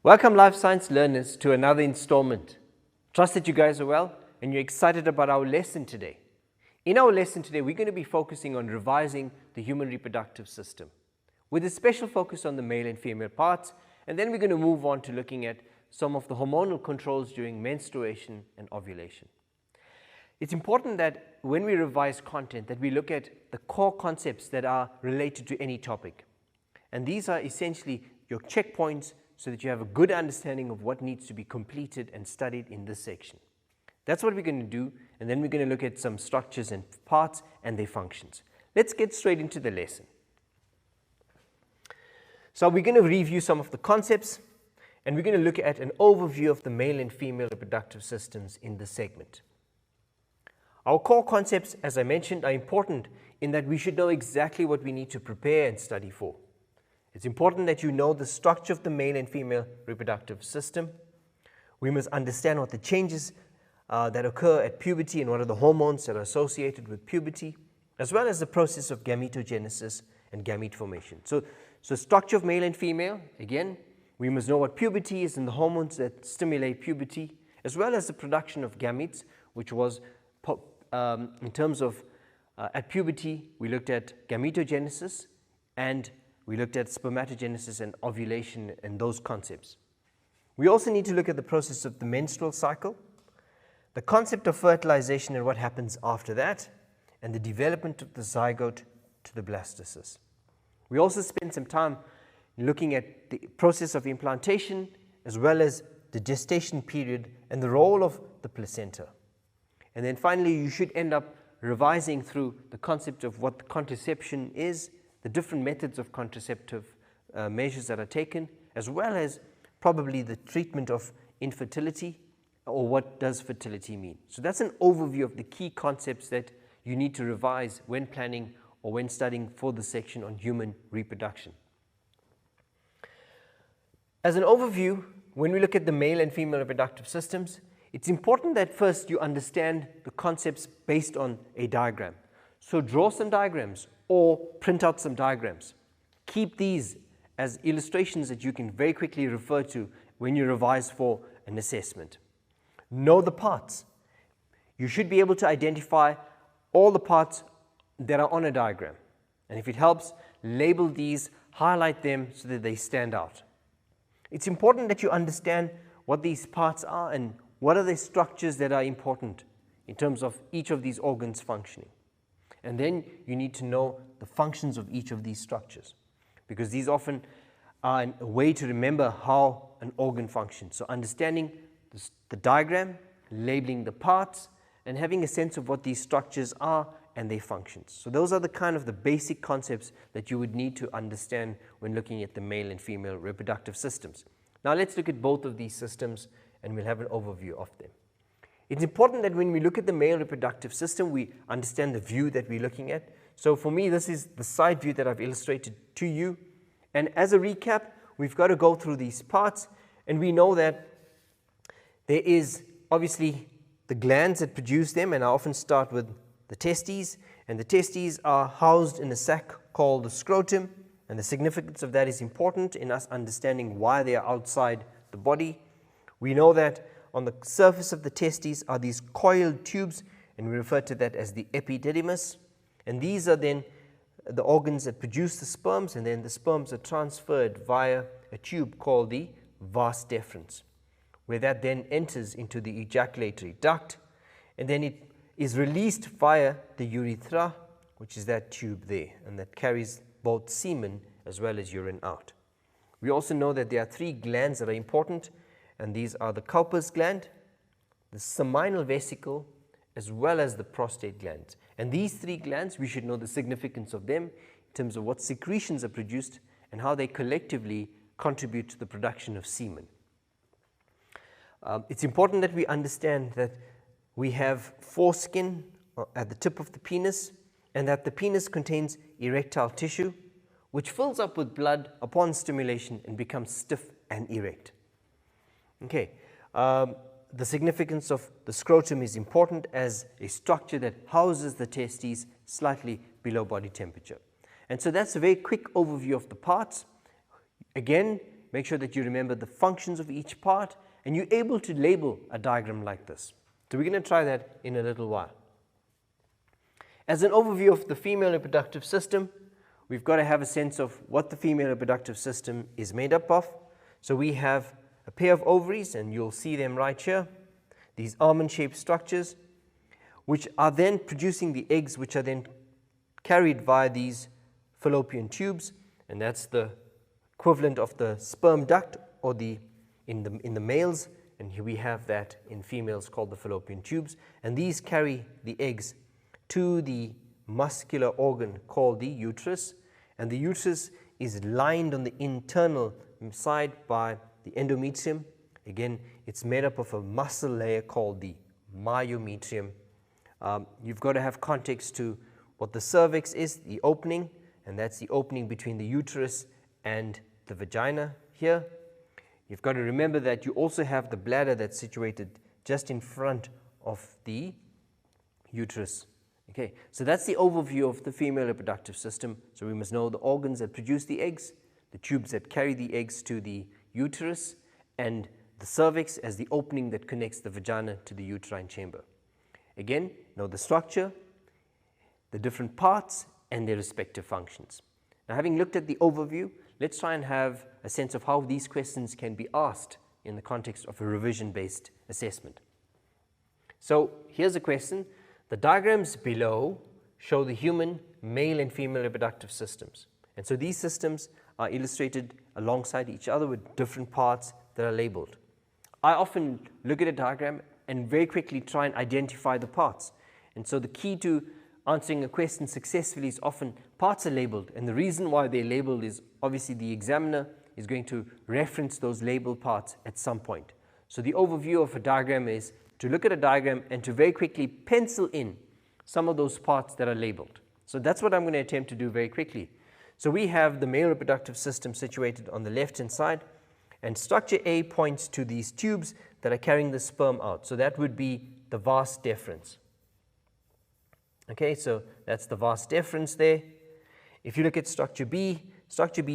Welcome life science learners to another installment. Trust that you guys are well and you're excited about our lesson today. In our lesson today, we're going to be focusing on revising the human reproductive system with a special focus on the male and female parts, and then we're going to move on to looking at some of the hormonal controls during menstruation and ovulation. It's important that when we revise content that we look at the core concepts that are related to any topic. And these are essentially your checkpoints so that you have a good understanding of what needs to be completed and studied in this section. That's what we're going to do, and then we're going to look at some structures and parts and their functions. Let's get straight into the lesson. So we're going to review some of the concepts, and we're going to look at an overview of the male and female reproductive systems in this segment. Our core concepts, as I mentioned, are important in that we should know exactly what we need to prepare and study for. It's important that you know the structure of the male and female reproductive system. We must understand what the changes that occur at puberty and what are the hormones that are associated with puberty, as well as the process of gametogenesis and gamete formation. So structure of male and female, again, we must know what puberty is and the hormones that stimulate puberty, as well as the production of gametes, which was in terms of at puberty, we looked at gametogenesis and we looked at spermatogenesis and ovulation and those concepts. We also need to look at the process of the menstrual cycle, the concept of fertilization and what happens after that, and the development of the zygote to the blastocyst. We also spend some time looking at the process of implantation as well as the gestation period and the role of the placenta. And then finally, you should end up revising through the concept of what contraception is, the different methods of contraceptive measures that are taken, as well as probably the treatment of infertility, or what does fertility mean. So that's an overview of the key concepts that you need to revise when planning or when studying for the section on human reproduction. As an overview, when we look at the male and female reproductive systems, it's important that first you understand the concepts based on a diagram. So draw some diagrams or print out some diagrams. Keep these as illustrations that you can very quickly refer to when you revise for an assessment. Know the parts. You should be able to identify all the parts that are on a diagram. And if it helps, label these, highlight them so that they stand out. It's important that you understand what these parts are and what are the structures that are important in terms of each of these organs functioning. And then you need to know the functions of each of these structures, because these often are a way to remember how an organ functions. So understanding the diagram, labeling the parts, and having a sense of what these structures are and their functions. So those are the kind of the basic concepts that you would need to understand when looking at the male and female reproductive systems. Now let's look at both of these systems and we'll have an overview of them. It's important that when we look at the male reproductive system, we understand the view that we're looking at. So for me, this is the side view that I've illustrated to you. And as a recap, we've got to go through these parts, and we know that there is obviously the glands that produce them, and I often start with the testes, and the testes are housed in a sac called the scrotum, and the significance of that is important in us understanding why they are outside the body. We know that on the surface of the testes are these coiled tubes, and we refer to that as the epididymis, and these are then the organs that produce the sperms, and then the sperms are transferred via a tube called the vas deferens, where that then enters into the ejaculatory duct, and then it is released via the urethra, which is that tube there, and that carries both semen as well as urine out. We also know that there are three glands that are important, and these are the Cowper's gland, the seminal vesicle, as well as the prostate gland. And these three glands, we should know the significance of them in terms of what secretions are produced and how they collectively contribute to the production of semen. It's important that we understand that we have foreskin at the tip of the penis, and that the penis contains erectile tissue, which fills up with blood upon stimulation and becomes stiff and erect. Okay, the significance of the scrotum is important as a structure that houses the testes slightly below body temperature. And so that's a very quick overview of the parts. Again, make sure that you remember the functions of each part and you're able to label a diagram like this. So we're going to try that in a little while. As an overview of the female reproductive system, we've got to have a sense of what the female reproductive system is made up of. So we have a pair of ovaries, and you'll see them right here, these almond-shaped structures, which are then producing the eggs, which are then carried via these fallopian tubes, and that's the equivalent of the sperm duct or in the males, and here we have that in females called the fallopian tubes, and these carry the eggs to the muscular organ called the uterus, and the uterus is lined on the internal side by the endometrium. Again, it's made up of a muscle layer called the myometrium. You've got to have context to what the cervix is, the opening, and that's the opening between the uterus and the vagina here. You've got to remember that you also have the bladder that's situated just in front of the uterus. Okay, so that's the overview of the female reproductive system. So we must know the organs that produce the eggs, the tubes that carry the eggs to the uterus, and the cervix as the opening that connects the vagina to the uterine chamber. Again, know the structure, the different parts, and their respective functions. Now, having looked at the overview, let's try and have a sense of how these questions can be asked in the context of a revision-based assessment. So here's a question. The diagrams below show the human male and female reproductive systems. And so these systems are illustrated alongside each other with different parts that are labeled. I often look at a diagram and very quickly try and identify the parts. And so the key to answering a question successfully is often parts are labeled, and the reason why they're labeled is obviously the examiner is going to reference those labeled parts at some point. So the overview of a diagram is to look at a diagram and to very quickly pencil in some of those parts that are labeled. So that's what I'm going to attempt to do very quickly. So we have the male reproductive system situated on the left-hand side, and structure A points to these tubes that are carrying the sperm out. So that would be the vas deferens. Okay, so that's the vas deferens there. If you look at structure B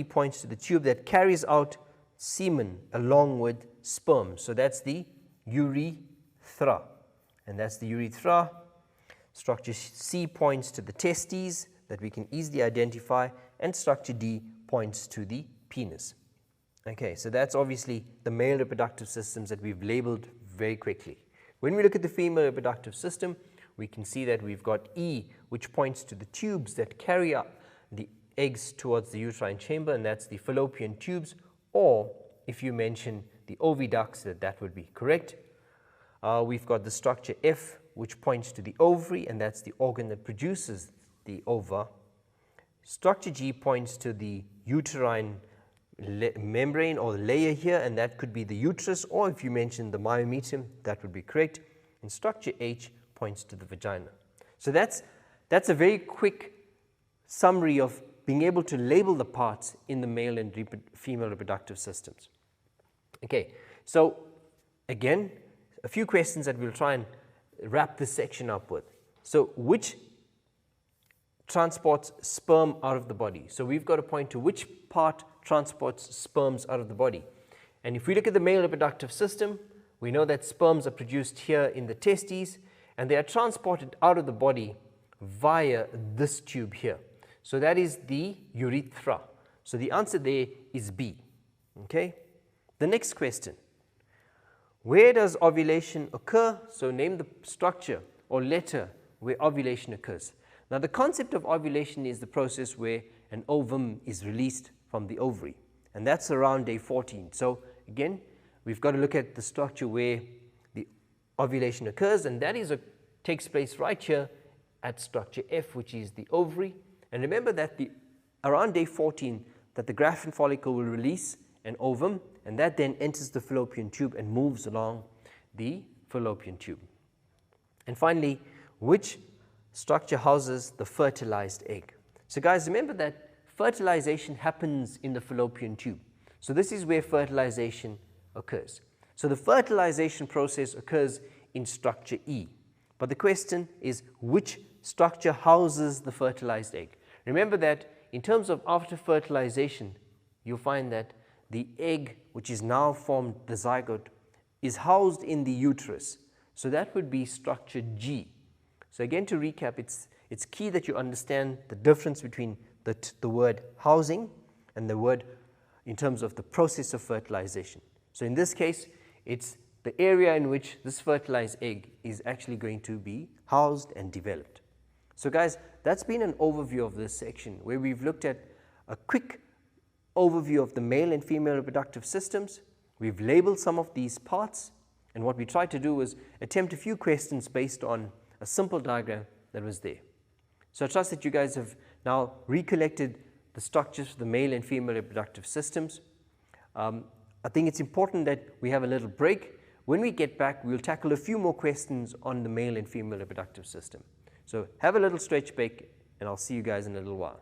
points to the tube that carries out semen along with sperm. So that's the urethra, and that's the urethra. Structure C points to the testes that we can easily identify, and structure D points to the penis. Okay, so that's obviously the male reproductive systems that we've labeled very quickly. When we look at the female reproductive system, we can see that we've got E, which points to the tubes that carry up the eggs towards the uterine chamber, and that's the fallopian tubes, or if you mention the oviducts, that would be correct. We've got the structure F, which points to the ovary, and that's the organ that produces the ova. Structure G points to the uterine membrane or layer here, and that could be the uterus, or if you mention the myometrium, that would be correct. And structure H points to the vagina. So that's a very quick summary of being able to label the parts in the male and female reproductive systems. Okay, so again, a few questions that we'll try and wrap this section up with. So which transports sperm out of the body? So we've got to point to which part transports sperms out of the body. And if we look at the male reproductive system, we know that sperms are produced here in the testes, and they are transported out of the body via this tube here. So that is the urethra. So the answer there is B. Okay. The next question. Where does ovulation occur? So name the structure or letter where ovulation occurs. Now the concept of ovulation is the process where an ovum is released from the ovary, and that's around day 14. So again, we've got to look at the structure where the ovulation occurs, and that takes place right here at structure F, which is the ovary. And remember that around day 14 that the Graafian follicle will release an ovum, and that then enters the fallopian tube and moves along the fallopian tube. And finally, which structure houses the fertilized egg? So guys, remember that fertilization happens in the fallopian tube. So this is where fertilization occurs. So the fertilization process occurs in structure E. But the question is, which structure houses the fertilized egg? Remember that in terms of after fertilization, you'll find that the egg, which is now formed, the zygote, is housed in the uterus. So that would be structure G. So again, to recap, it's key that you understand the difference between the word housing and the word in terms of the process of fertilization. So in this case, it's the area in which this fertilized egg is actually going to be housed and developed. So guys, that's been an overview of this section where we've looked at a quick overview of the male and female reproductive systems. We've labeled some of these parts, and what we tried to do was attempt a few questions based on a simple diagram that was there. So I trust that you guys have now recollected the structures of the male and female reproductive systems. I think it's important that we have a little break. When we get back, we'll tackle a few more questions on the male and female reproductive system. So have a little stretch break, and I'll see you guys in a little while.